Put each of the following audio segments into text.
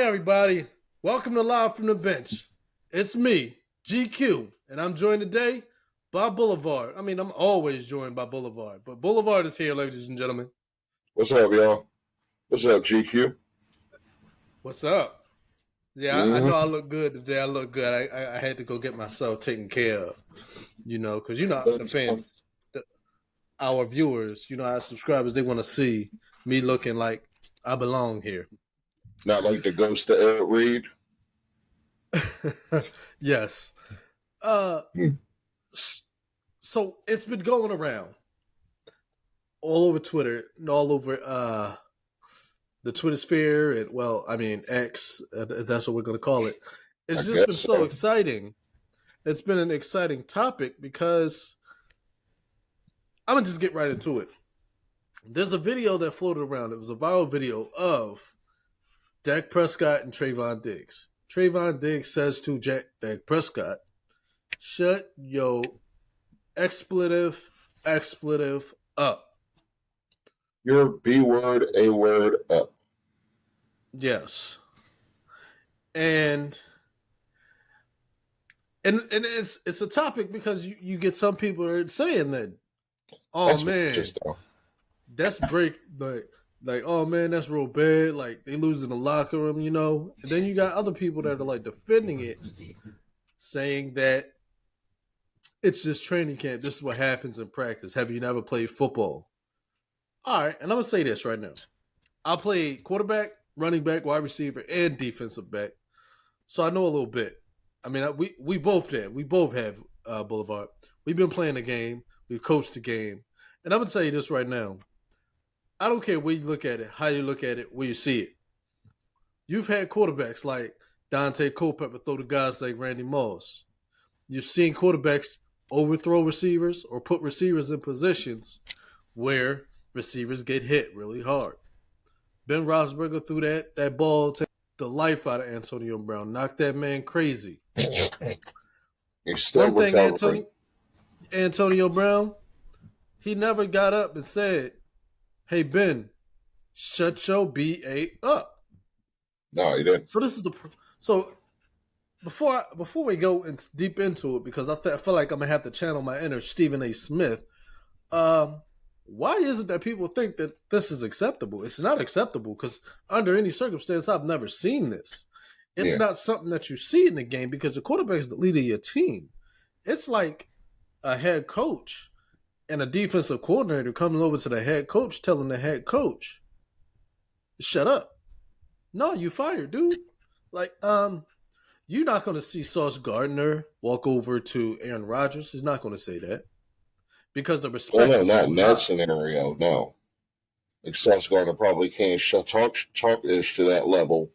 everybody. Welcome to Live from the Bench. It's me, GQ, and I'm joined today by Boulevard. I'm always joined by Boulevard, but Boulevard is here, ladies and gentlemen. What's up, y'all? What's up, GQ? What's up? Yeah, I know I look good today. I look good. I had to go get myself taken care of, because the fans, our viewers, our subscribers, they want to see me looking like I belong here. Not like the ghost of Ed Reed. Yes. So it's been going around all over Twitter and all over the Twitter sphere and X, if that's what we're going to call it. It's just been so exciting. It's been an exciting topic because I'm going to just get right into it. There's a video that floated around. It was a viral video of Dak Prescott and Trayvon Diggs. Trayvon Diggs says to Dak Prescott, "Shut your expletive up." Your B word, A word up. Yes. And it's a topic because you get some people that are saying that, that's break like, oh man, that's real bad. Like they lose in the locker room, And then you got other people that are like defending it, saying that it's just training camp. This is what happens in practice. Have you never played football? All right, and I'm gonna say this right now. I played quarterback, running back, wide receiver, and defensive back, so I know a little bit. We both did. We both have Boulevard. We've been playing the game. We've coached the game, and I'm gonna tell you this right now. I don't care where you look at it, how you look at it, where you see it. You've had quarterbacks like Dante Culpepper throw to guys like Randy Moss. You've seen quarterbacks overthrow receivers or put receivers in positions where receivers get hit really hard. Ben Roethlisberger threw that ball to the life out of Antonio Brown, knocked that man crazy. One thing, Antonio Brown, he never got up and said, "Hey Ben, shut your BA up." No, he didn't. So before we go deep into it, because I feel like I'm gonna have to channel my inner Stephen A. Smith. Why is it that people think that this is acceptable? It's not acceptable because under any circumstance, I've never seen this. It's not something that you see in the game because the quarterback is the leader of your team. It's like a head coach and a defensive coordinator coming over to the head coach telling the head coach, "Shut up. No, you fired, dude." Like, you're not going to see Sauce Gardner walk over to Aaron Rodgers. He's not going to say that because the respect is not too in that high. scenario, no. Like Sauce Gardner probably can't talk-ish to that level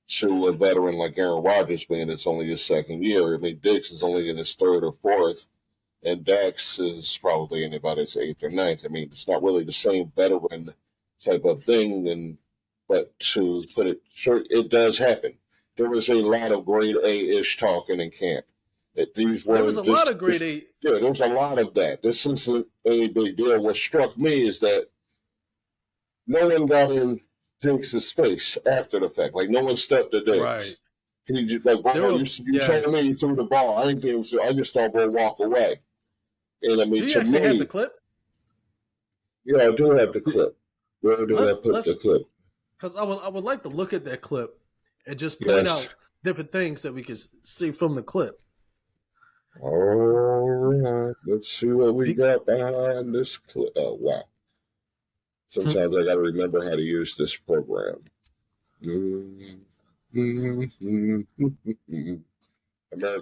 to a veteran like Aaron Rodgers, being it's only his second year. Diggs is only in his third or fourth. And Dax is probably in about his eighth or ninth. It's not really the same veteran type of thing. But to put it short, it does happen. There was a lot of grade A-ish talking in camp. There was a lot of grade A. Yeah, there was a lot of that. This isn't a big deal. What struck me is that no one got in Diggs' face after the fact. Like, no one stepped to Diggs. Right. He just, like, bro, you told me you threw the ball. I just thought we'll walk away. And do you actually have the clip? Yeah, I do have the clip. Where do I put the clip? Because I would like to look at that clip and just point out different things that we can see from the clip. All right, let's see what we got behind this clip. Oh, wow. Sometimes I got to remember how to use this program. America,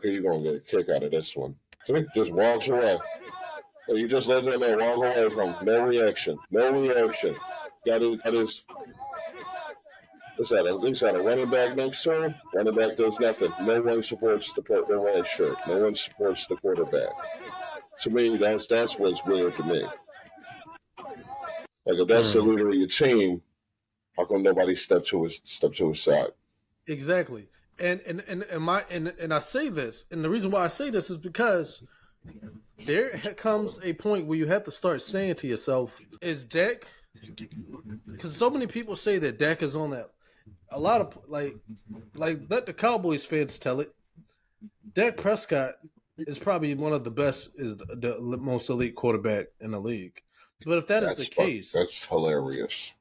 you're going to get a kick out of this one. See, just walks away. You just let that man walk away from him. No reaction. Got his. What's that? At least got a running back next to him. Running back does nothing. No one supports the red shirt. No one supports the quarterback. To me, that's what's weird to me. Like if that's the leader of your team, how come nobody stepped to his side? Exactly. And I say this, and the reason why I say this is because there comes a point where you have to start saying to yourself, is Dak, because so many people say that Dak is on that, a lot of let the Cowboys fans tell it. Dak Prescott is probably one of the best, is the most elite quarterback in the league. But if that is the case, That's hilarious.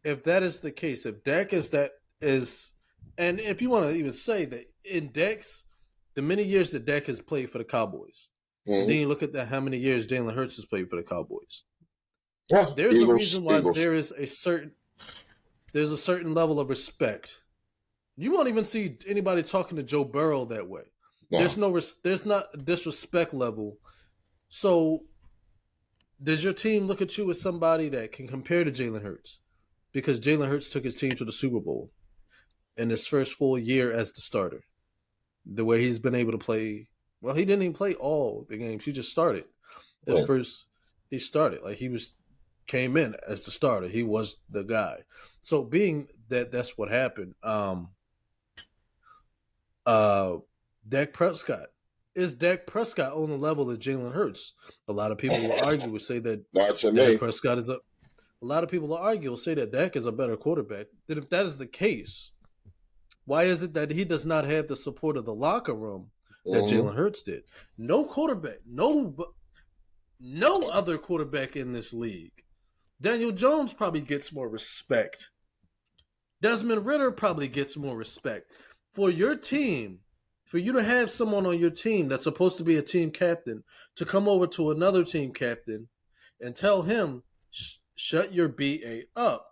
if that is the case, if Dak is that is, and if you want to even say that in Dak's the many years that Dak has played for the Cowboys, and then Mm-hmm. you look at how many years Jalen Hurts has played for the Cowboys. Yeah, There's a Eagles, reason why Eagles. there's a certain level of respect. You won't even see anybody talking to Joe Burrow that way. No, There's not a disrespect level. So does your team look at you as somebody that can compare to Jalen Hurts? Because Jalen Hurts took his team to the Super Bowl in his first full year as the starter. The way he's been able to play, well, he didn't even play all the games. He just started. His yeah. first, he started like he was came in as the starter. He was the guy. So being that that's what happened. Uh, Dak Prescott, is Dak Prescott on the level of Jalen Hurts? A lot of people will argue will say that Not to Dak me. Prescott is a. A lot of people will argue will say that Dak is a better quarterback. Then if that is the case, why is it that he does not have the support of the locker room that Mm-hmm. Jalen Hurts did? No quarterback, no other quarterback in this league. Daniel Jones probably gets more respect. Desmond Ritter probably gets more respect. For your team, for you to have someone on your team that's supposed to be a team captain to come over to another team captain and tell him, shut your BA up,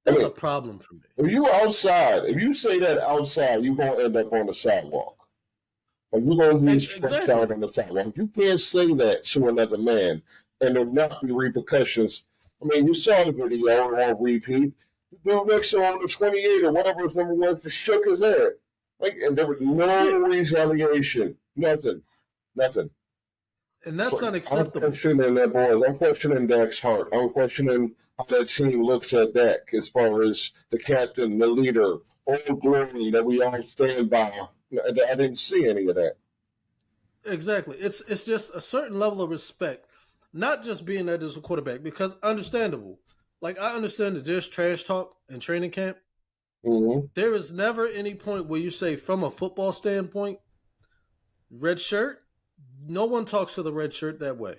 I that's a mean, problem for me. if you say that outside, you're gonna end up on the sidewalk. Or you're gonna be stretched out Exactly. on the sidewalk. You can't say that to another man and there not be repercussions. I mean, you saw the video on repeat. The dude next to him on the 28 or whatever his number was just shook his head. Like, and there was Yeah. no retaliation. Nothing. Nothing. And It's that's like I'm unacceptable. questioning that boy. I'm questioning Dak's heart. I'm questioning how that team looks at Dak as far as the captain, the leader, all glory that we all stand by. I didn't see any of that. Exactly. It's just a certain level of respect, not just being that as a quarterback, because understandable. Like I understand that there's trash talk in training camp. Mm-hmm. There is never any point where you say, from a football standpoint, red shirt. No one talks to the red shirt that way.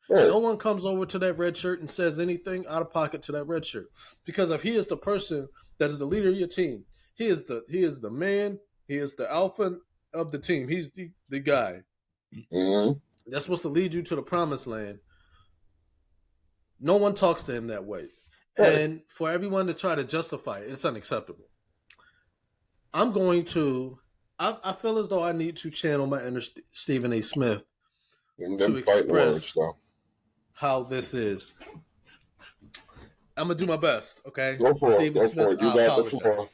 Right. No one comes over to that red shirt and says anything out of pocket to that red shirt. Because if he is the person that is the leader of your team, he is the man, he is the alpha of the team. He's the guy. Mm-hmm. That's supposed to lead you to the promised land. No one talks to him that way. Right. And for everyone to try to justify it, it's unacceptable. I'm going to I feel as though I need to channel my inner Stephen A. Smith And to them fighting words, express though. how this is. I'm gonna do my best, okay? Go for it. Stephen Go Smith, for it. You I got the apologize. floor.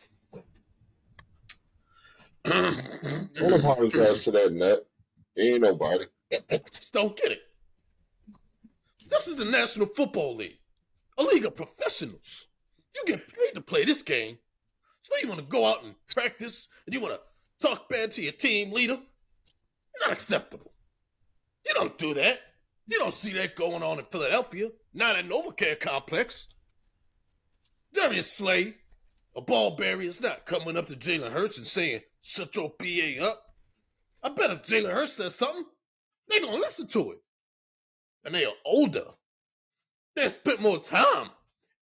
Don't apologize to that net. He ain't nobody. Just don't get it. This is the National Football League, a league of professionals. You get paid to play this game, so you want to go out and practice and you want to talk bad to your team leader? Not acceptable. You don't do that. You don't see that going on in Philadelphia, not at Novacare Complex. Darius Slay, a ball bearer, is not coming up to Jalen Hurts and saying, shut your BA up. I bet if Jalen Hurts says something, they're going to listen to it. And they are older. They spent more time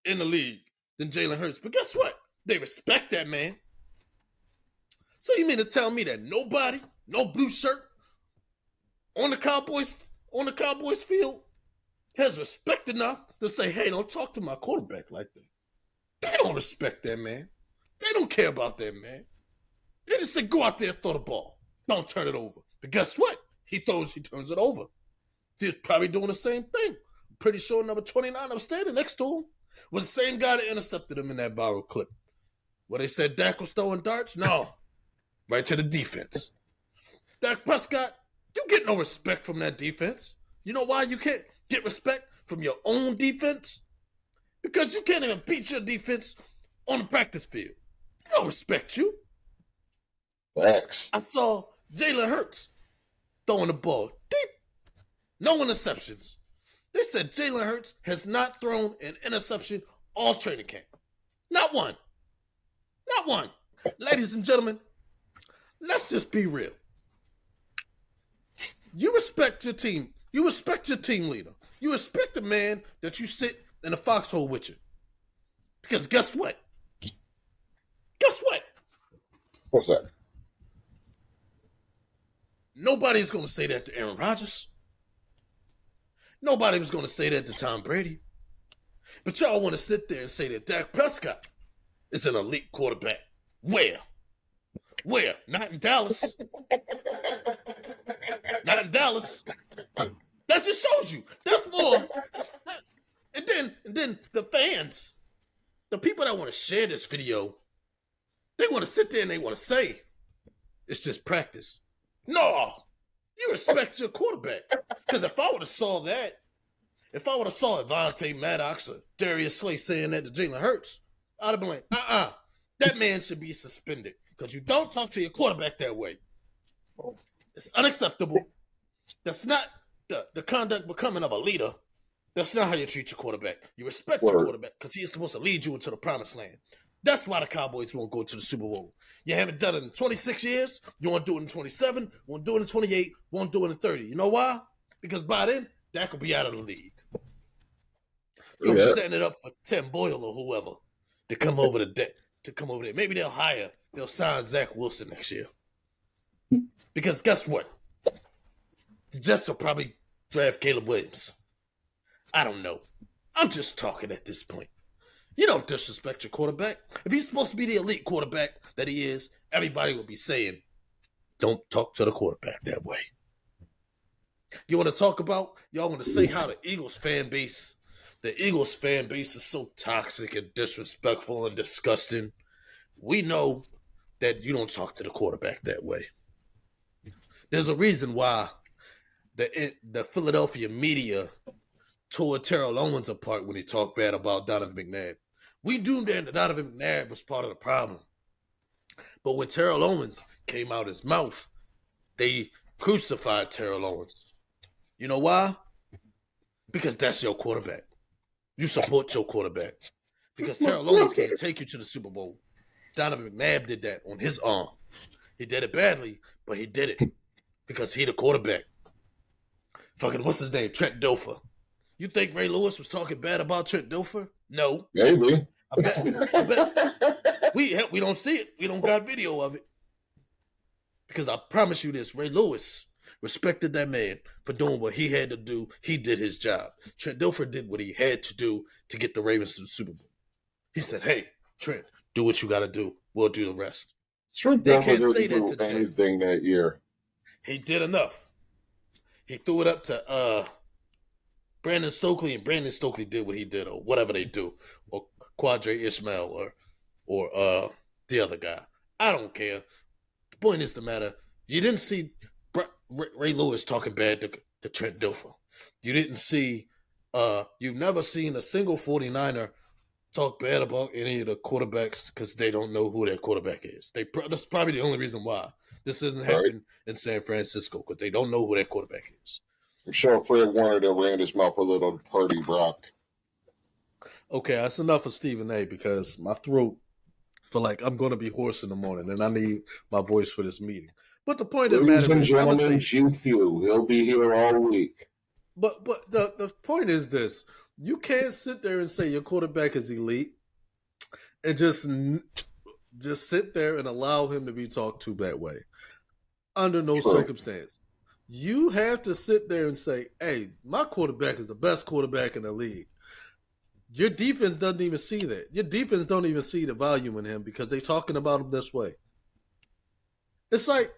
in the league than Jalen Hurts. But guess what? They respect that man. So you mean to tell me that nobody, no blue shirt on the Cowboys field has respect enough to say, hey, don't talk to my quarterback like that. They don't respect that man. They don't care about that man. They just say, go out there and throw the ball. Don't turn it over. But guess what? He turns it over. He's probably doing the same thing. I'm pretty sure number 29 that was standing next to him was the same guy that intercepted him in that viral clip. Where they said Dak was throwing darts? No. Right to the defense. Dak Prescott, you get no respect from that defense. You know why you can't get respect from your own defense? Because you can't even beat your defense on the practice field. They don't respect you. Facts. I saw Jalen Hurts throwing the ball deep. No interceptions. They said Jalen Hurts has not thrown an interception all training camp. Not one. Not one. Ladies and gentlemen, let's just be real. You respect your team. You respect your team leader. You respect the man that you sit in a foxhole with you. Because guess what? Guess what? What's that? Nobody's going to say that to Aaron Rodgers. Nobody was going to say that to Tom Brady. But y'all want to sit there and say that Dak Prescott is an elite quarterback. Where? Where? Not in Dallas. Not in Dallas. That just shows you. That's more. And then the fans, the people that want to share this video, they want to sit there and they want to say, it's just practice. No, you respect your quarterback. Because if I would have saw that, if I would have saw Avonte Maddox or Darius Slay saying that to Jalen Hurts, I'd have been like, that man should be suspended. Because you don't talk to your quarterback that way. It's unacceptable. That's not the conduct becoming of a leader. That's not how you treat your quarterback. You respect your quarterback because he is supposed to lead you into the promised land. That's why the Cowboys won't go to the Super Bowl. You haven't done it in 26 years. You want to do it in 27. Won't do it in 28. Won't do it in 30. You know why? Because by then, Dak will be out of the league. You'll be setting it up for Tim Boyle or whoever to come over there. Maybe they'll sign Zach Wilson next year. Because guess what? The Jets will probably draft Caleb Williams. I don't know. I'm just talking at this point. You don't disrespect your quarterback. If he's supposed to be the elite quarterback that he is, everybody will be saying, don't talk to the quarterback that way. You want to talk about, y'all want to say how the Eagles fan base is so toxic and disrespectful and disgusting. We know that you don't talk to the quarterback that way. There's a reason why the Philadelphia media tore Terrell Owens apart when he talked bad about Donovan McNabb. We knew that Donovan McNabb was part of the problem. But when Terrell Owens came out his mouth, they crucified Terrell Owens. You know why? Because that's your quarterback. You support your quarterback. Because Terrell Owens can't take you to the Super Bowl. Donovan McNabb did that on his arm. He did it badly, but he did it because he the quarterback. Fucking, what's his name? Trent Dilfer. You think Ray Lewis was talking bad about Trent Dilfer? No. Maybe. I bet. We don't see it. We don't got video of it. Because I promise you this, Ray Lewis respected that man for doing what he had to do. He did his job. Trent Dilfer did what he had to do to get the Ravens to the Super Bowl. He said, hey, Trent, do what you got to do. We'll do the rest. Trent Dilfer didn't do anything that year. He did enough. He threw it up to Brandon Stokely, and Brandon Stokely did what he did, or whatever they do, or Quadre Ishmael, or the other guy. I don't care. The point is the matter. You didn't see Ray Lewis talking bad to Trent Dilfer. You didn't see. You've never seen a single 49er talk bad about any of the quarterbacks because they don't know who their quarterback is. That's probably the only reason why this isn't happening in San Francisco, because they don't know who their quarterback is. I'm sure Fred Warner that ran his mouth a little Purdy Brock. Okay, that's enough of Stephen A, because my throat feel like I'm going to be hoarse in the morning, and I need my voice for this meeting. But the point of the matter is, gentlemen, he'll be here all week. But the point is this: you can't sit there and say your quarterback is elite, and just sit there and allow him to be talked to that way. Under no circumstance. You have to sit there and say, hey, my quarterback is the best quarterback in the league. Your defense doesn't even see that. Your defense don't even see the value in him because they're talking about him this way. It's like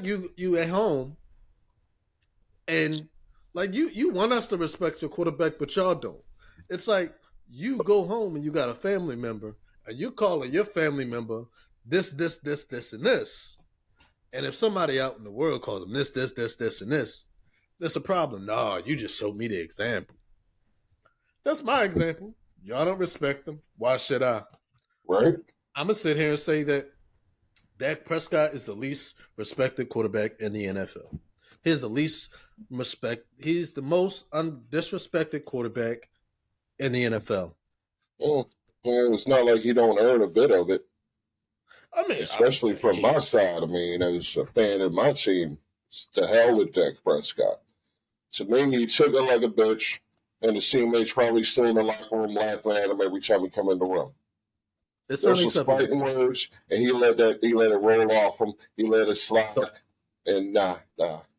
you at home, and like you want us to respect your quarterback, but y'all don't. It's like you go home and you got a family member, and you're calling your family member this, and this. And if somebody out in the world calls them this, and this, that's a problem. Nah, you just showed me the example. That's my example. Y'all don't respect them. Why should I? Right. I'm going to sit here and say that Dak Prescott is the least respected quarterback in the NFL. He's the least he's the most disrespected quarterback in the NFL. Well, it's not like he don't earn a bit of it. I mean, especially from my side. I mean, as a fan of my team, it's the hell with Dak Prescott. To me, he took it like a bitch, and his teammates probably still in the locker room laughing at him every time he come in the room. it's There's some unacceptable. fighting words, and he let it roll off him. He let it slide, and nah.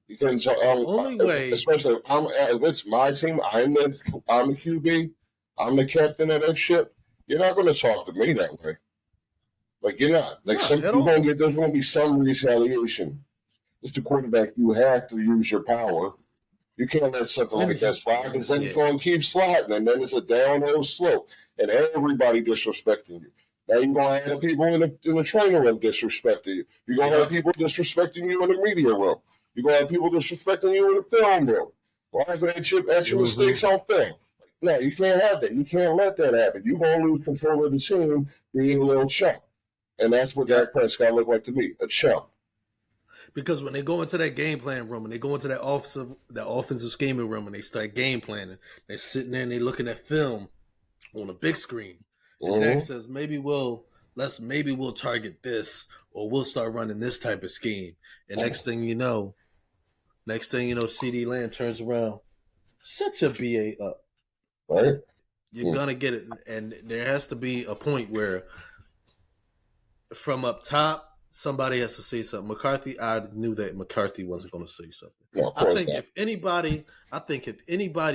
You couldn't tell. The only way, Especially if it's my team, I'm the QB, I'm the captain of that ship. You're not going to talk to me that way. Like you're not. Like there's going to be some retaliation. It's the quarterback. You have to use your power. You can't let something like that slide because then it's going to keep sliding, and then it's a downhill slope, and everybody disrespecting you. Now you're going to have people in the training room disrespecting you. You're going to have people disrespecting you in the media room. You're going to have people disrespecting you in the film room. Laughing at your mistakes on film. No, you can't have that. You can't let that happen. You're going to lose control of the team being a little chump. And that's what Dak Prescott looked like to me, a chump. Because when they go into that game plan room and they go into that offensive scheming room and they start game planning, they're sitting there and they're looking at film on a big screen. And Dak says, maybe we'll target this, or we'll start running this type of scheme. And next thing you know, CD Lamb turns around, shut your BA up. Right? You're gonna get it, and there has to be a point where, from up top, somebody has to say something. McCarthy, I knew that McCarthy wasn't going to say something. No, I think if anybody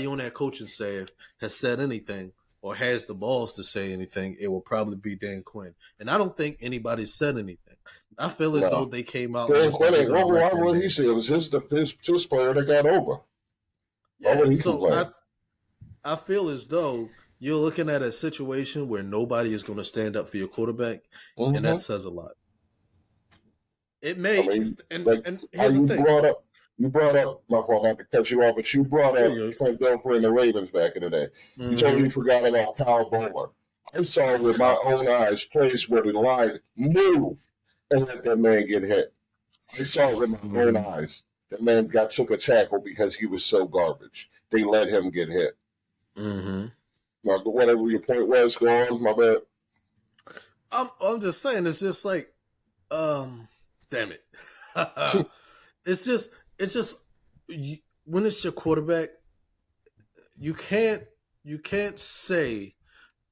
on that coaching staff has said anything or has the balls to say anything, it will probably be Dan Quinn. And I don't think anybody said anything. I feel as though they came out. Dan Quinn, why would he say it was his player that got over? Why would he complain? I feel as though you're looking at a situation where nobody is going to stand up for your quarterback, and that says a lot. It may, and here's the thing. You brought up, my fault, not to cut you off, but you brought up Clint Belfort and the Ravens back in the day. You told me you forgot about Kyle Bowler. I saw with my own eyes plays where the line moved and let that man get hit. I saw it with my own eyes. That man took a tackle because he was so garbage. They let him get hit. Now, whatever your point was, go on, my bad. I'm just saying, it's just like, damn it. It's just when it's your quarterback, you can't say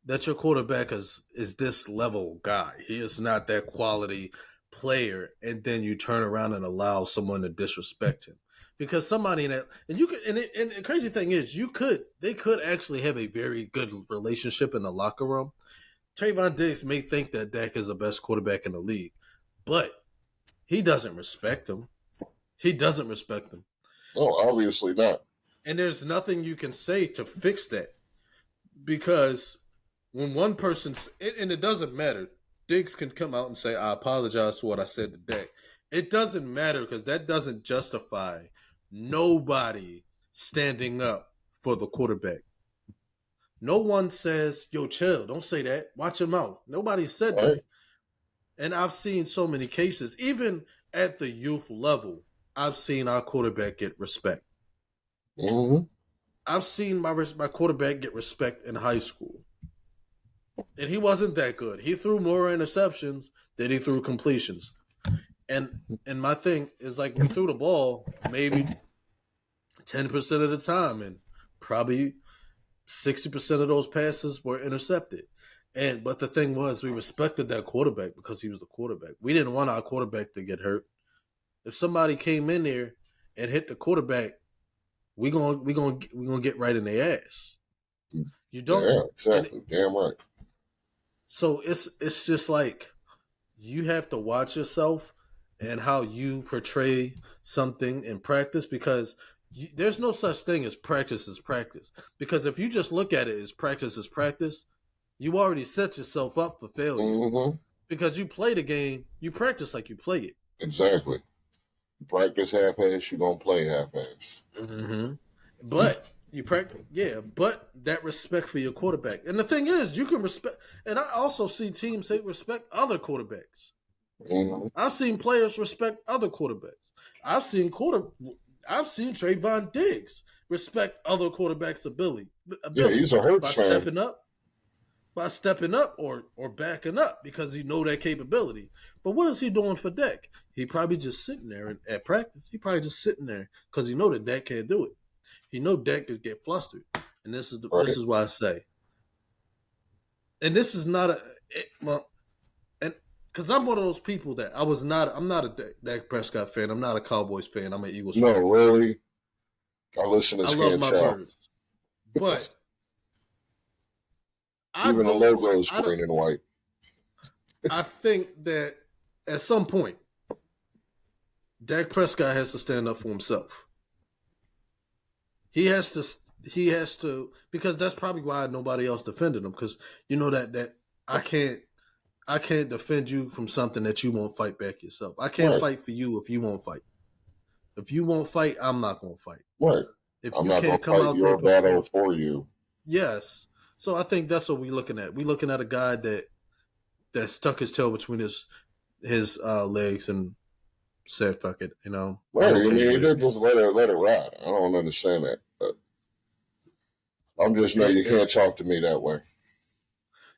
that your quarterback is this level guy. He is not that quality player, and then you turn around and allow someone to disrespect him. Because somebody in that, and the crazy thing is, they could actually have a very good relationship in the locker room. Trayvon Diggs may think that Dak is the best quarterback in the league, but he doesn't respect him. He doesn't respect him. Oh, obviously not. And there's nothing you can say to fix that. Because when one person, and it doesn't matter, Diggs can come out and say, I apologize for what I said to Dak. It doesn't matter because that doesn't justify nobody standing up for the quarterback. No one says, yo, chill, don't say that. Watch your mouth. Nobody said that. And I've seen so many cases, even at the youth level, I've seen our quarterback get respect. I've seen my quarterback get respect in high school. And he wasn't that good. He threw more interceptions than he threw completions. And my thing is, like, we threw the ball maybe 10% of the time, and probably 60% of those passes were intercepted. But the thing was, we respected that quarterback because he was the quarterback. We didn't want our quarterback to get hurt. If somebody came in there and hit the quarterback, we gonna get right in their ass. You don't. Yeah, exactly. Damn right. So it's just like, you have to watch yourself and how you portray something in practice, because there's no such thing as practice is practice. Because if you just look at it as practice is practice, you already set yourself up for failure. Because you play the game, you practice like you play it. Exactly. You practice half-ass, you're going to play half-ass. But you practice, but that respect for your quarterback. And the thing is, you can respect, and I also see teams that respect other quarterbacks. I've seen players respect other quarterbacks. I've seen Trayvon Diggs respect other quarterbacks' ability. Yeah, he's a Hurts by fan. stepping up. by stepping up or backing up because he know that capability. But what is he doing for Dak? He probably just sitting there at practice. He probably just sitting there because he know that Dak can't do it. He know Dak just get flustered, and this is why I say, and this is not and because I'm one of those people that I'm not a Dak Prescott fan. I'm not a Cowboys fan. I'm an Eagles fan. No, really. Our listeners I love can't my tell. birds, but Even the logo is green and white. I think that at some point, Dak Prescott has to stand up for himself. He has to, because that's probably why nobody else defended him. Because you know that I can't defend you from something that you won't fight back yourself. I can't fight for you if you won't fight. If you won't fight, I'm not going to fight. Right. If I'm you not can't come out your battle for you. Yes. So I think that's what we're looking at. We're looking at a guy that stuck his tail between his legs and said, "Fuck it," you know. Right. Okay, he did just let it ride. I don't understand that, but I'm just you can't talk to me that way.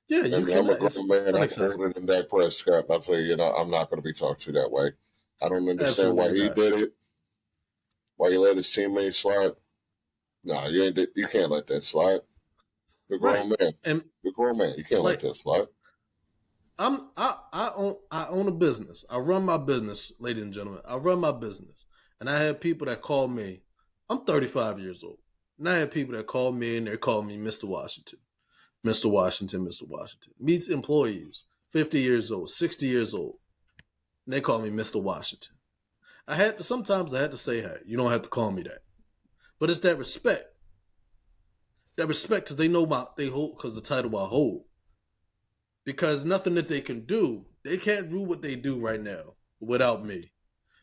Yeah, you can. I'm a grown man. I'm older than Dak Prescott. I'll tell you, I'm not going to be talked to that way. I don't understand why he did it. Why he let his teammates slide. No, you can't let that slide. You're a grown man. And you're a grown man. You can't let that slide. I own a business. I run my business, ladies and gentlemen. I run my business. And I have people that call me. I'm 35 years old. And I have people that call me and they call me Mr. Washington. Mr. Washington, Mr. Washington. Meets employees, 50 years old, 60 years old. And they call me Mr. Washington. Sometimes I had to say, hey, you don't have to call me that. But it's that respect. That respect because they know because the title I hold. Because nothing that they can do, they can't do what they do right now without me.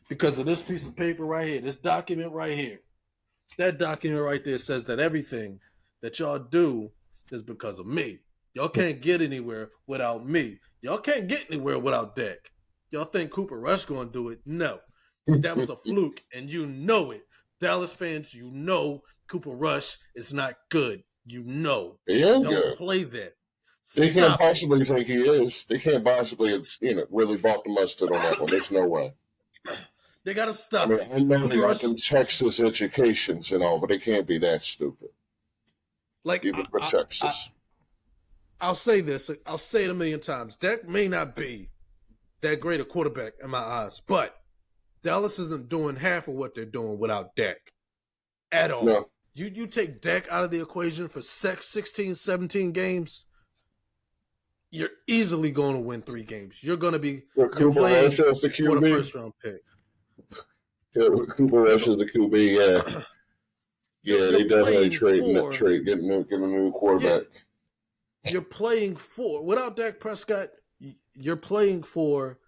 Because of this piece of paper right here, this document right here. That document right there says that everything that y'all do is because of me. Y'all can't get anywhere without me. Y'all can't get anywhere without Dak. Y'all think Cooper Rush gonna do it? No. That was a fluke, and you know it. Dallas fans, you know Cooper Rush is not good. You know. Don't play that. They can't possibly think he is. They can't possibly, really bought the mustard on that one. There's no way. They got to stop it. I know they got them Texas educations and all, but they can't be that stupid. Like, even for Texas. I'll say this. I'll say it a million times. Dak may not be that great a quarterback in my eyes, but Dallas isn't doing half of what they're doing without Dak at all. No. You take Dak out of the equation for 16, 17 games, you're easily going to win 3 games. You're going to be you're playing for the first round pick. Yeah, Cooper Rush is the QB. Yeah, yeah, they definitely getting a new quarterback. Yeah, you're playing for without Dak Prescott. You're playing for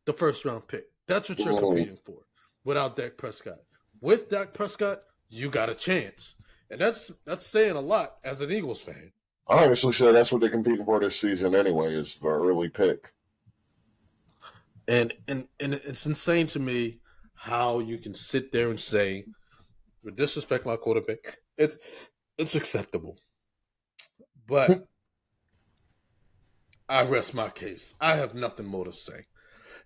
the first round pick. That's what you're competing for. Without Dak Prescott, with Dak Prescott, you got a chance, and that's saying a lot as an Eagles fan. I honestly say that's what they're competing for this season anyway, is the early pick. And it's insane to me how you can sit there and say, "We disrespect my quarterback." It's acceptable, but I rest my case. I have nothing more to say.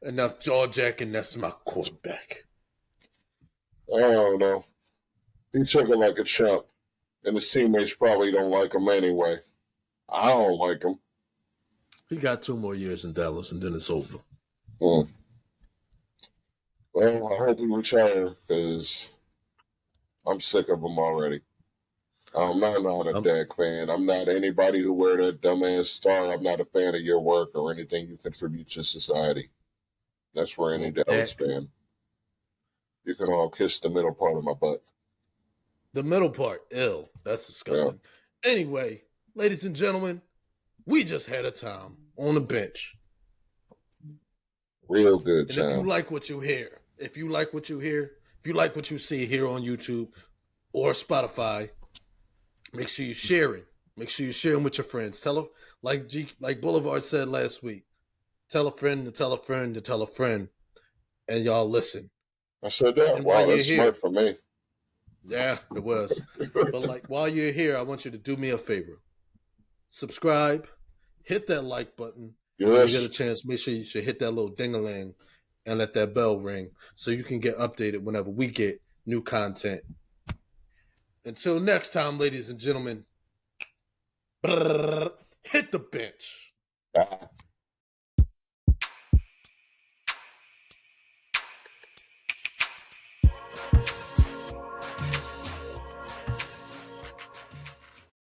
Enough Jawjackin, that's my quarterback. I don't know. He took it like a champ, and his teammates probably don't like him anyway. I don't like him. He got 2 more years in Dallas, and then it's over. Well, I hope he retires because I'm sick of him already. I'm not a Dak fan. I'm not anybody who wear that dumbass star. I'm not a fan of your work or anything you contribute to society. That's for any Dallas fan. You can all kiss the middle part of my butt. The middle part, ew. That's disgusting. Yeah. Anyway, ladies and gentlemen, we just had a time on the bench. Real good time. And if you like what you hear, if you like what you see here on YouTube or Spotify, make sure you share it. Make sure you share them with your friends. Tell them, like Boulevard said last week, tell a friend to tell a friend to tell a friend, and y'all listen. I said that. Wow, that's smart for me. Yeah, it was. But while you're here, I want you to do me a favor. Subscribe, hit that like button. Yes. When you get a chance, make sure you should hit that little ding-a-ling and let that bell ring so you can get updated whenever we get new content. Until next time, ladies and gentlemen, hit the bench. Bye.